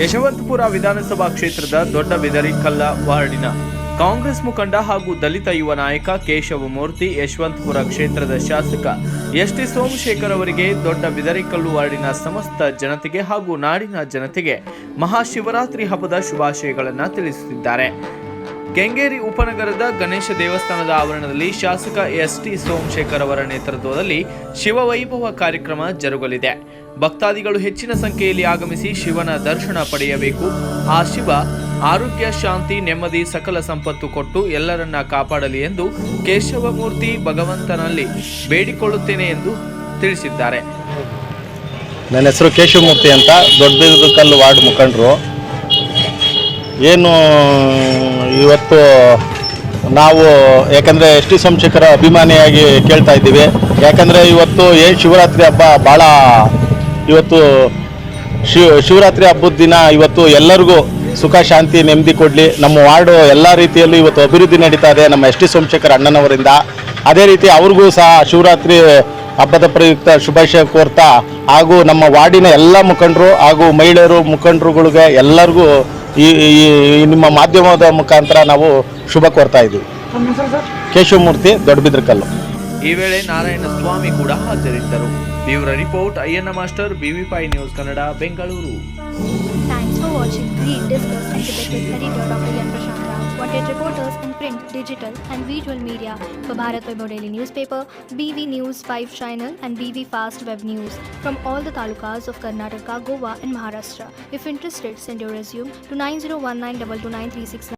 ಯಶವಂತಪುರ ವಿಧಾನಸಭಾ ಕ್ಷೇತ್ರದ ದೊಡ್ಡ ಬಿದರಿಕಲ್ಲ ವಾರ್ಡಿನ ಕಾಂಗ್ರೆಸ್ ಮುಖಂಡ ಹಾಗೂ ದಲಿತ ಯುವ ನಾಯಕ ಕೇಶವಮೂರ್ತಿ ಯಶವಂತಪುರ ಕ್ಷೇತ್ರದ ಶಾಸಕ ಎಸ್.ಟಿ. ಸೋಮಶೇಖರ್ ಅವರಿಗೆ ದೊಡ್ಡ ಬಿದರಿಕಲ್ಲು ವಾರ್ಡಿನ ಸಮಸ್ತ ಜನತೆಗೆ ಹಾಗೂ ನಾಡಿನ ಜನತೆಗೆ ಮಹಾಶಿವರಾತ್ರಿ ಹಬ್ಬದ ಶುಭಾಶಯಗಳನ್ನು ತಿಳಿಸುತ್ತಿದ್ದಾರೆ. ಕೆಂಗೇರಿ ಉಪನಗರದ ಗಣೇಶ ದೇವಸ್ಥಾನದ ಆವರಣದಲ್ಲಿ ಶಾಸಕ ಎಸ್.ಟಿ. ಸೋಮಶೇಖರ್ ಅವರ ನೇತೃತ್ವದಲ್ಲಿ ಶಿವವೈಭವ ಕಾರ್ಯಕ್ರಮ ಜರುಗಲಿದೆ. ಭಕ್ತಾದಿಗಳು ಹೆಚ್ಚಿನ ಸಂಖ್ಯೆಯಲ್ಲಿ ಆಗಮಿಸಿ ಶಿವನ ದರ್ಶನ ಪಡೆಯಬೇಕು. ಆ ಶಿವ ಆರೋಗ್ಯ, ಶಾಂತಿ, ನೆಮ್ಮದಿ, ಸಕಲ ಸಂಪತ್ತು ಕೊಟ್ಟು ಎಲ್ಲರನ್ನ ಕಾಪಾಡಲಿ ಎಂದು ಕೇಶವಮೂರ್ತಿ ಭಗವಂತನಲ್ಲಿ ಬೇಡಿಕೊಳ್ಳುತ್ತೇನೆ ಎಂದು ತಿಳಿಸಿದ್ದಾರೆ. ನನ್ನ ಹೆಸರು ಕೇಶವಮೂರ್ತಿ ಅಂತ, ದೊಡ್ಡಬಿದರಕಲ್ಲು ವಾರ್ಡ್ ಮುಖಂಡರು. ಏನು ಇವತ್ತು ನಾವು ಯಾಕಂದರೆ ಎಸ್.ಟಿ. ಸೋಮಶೇಖರ ಅಭಿಮಾನಿಯಾಗಿ ಕೇಳ್ತಾ ಇದ್ದೀವಿ. ಯಾಕಂದರೆ ಇವತ್ತು ಶಿವರಾತ್ರಿ ಹಬ್ಬ ಭಾಳ ಇವತ್ತು ಶಿವರಾತ್ರಿ ಹಬ್ಬದ ದಿನ ಇವತ್ತು ಎಲ್ಲರಿಗೂ ಸುಖ, ಶಾಂತಿ, ನೆಮ್ಮದಿ ಕೊಡಲಿ. ನಮ್ಮ ವಾರ್ಡು ಎಲ್ಲ ರೀತಿಯಲ್ಲೂ ಇವತ್ತು ಅಭಿವೃದ್ಧಿ ನಡೀತಾ ಇದೆ ನಮ್ಮ ಎಸ್.ಟಿ. ಸೋಮಶೇಖರ್ ಅಣ್ಣನವರಿಂದ. ಅದೇ ರೀತಿ ಅವ್ರಿಗೂ ಸಹ ಶಿವರಾತ್ರಿ ಹಬ್ಬದ ಪ್ರಯುಕ್ತ ಶುಭಾಶಯ ಕೋರ್ತಾ ಹಾಗೂ ನಮ್ಮ ವಾರ್ಡಿನ ಎಲ್ಲ ಮುಖಂಡರು ಹಾಗೂ ಮಹಿಳೆಯರು ಮುಖಂಡರುಗಳಿಗೆ ಎಲ್ಲರಿಗೂ ಈ ನಿಮ್ಮ ಮಾಧ್ಯಮದ ಮುಖಾಂತರ ನಾವು ಶುಭ ಕೋರ್ತಾ ಇದ್ದೀವಿ. ಕೇಶವಮೂರ್ತಿ, ದೊಡ್ಡಬಿದರಕಲ್ಲು. ಈ ವೇಳೆ ನಾರಾಯಣ ಸ್ವಾಮಿ ಕೂಡ ಹಾಜರಿದ್ದರು. Bureau report Ayyanna master, BV5 news Kannada, Bengaluru. Thanks for watching. Read, discuss and debate with editor Dr. Yan Prashant Rao. Wanted reporters in print, digital and visual media for Bharat Vaibhav Daily Newspaper, BV News 5 Channel and BV Fast Web News from all the talukas of Karnataka, Goa and Maharashtra. If interested, send your resume to 9019229369.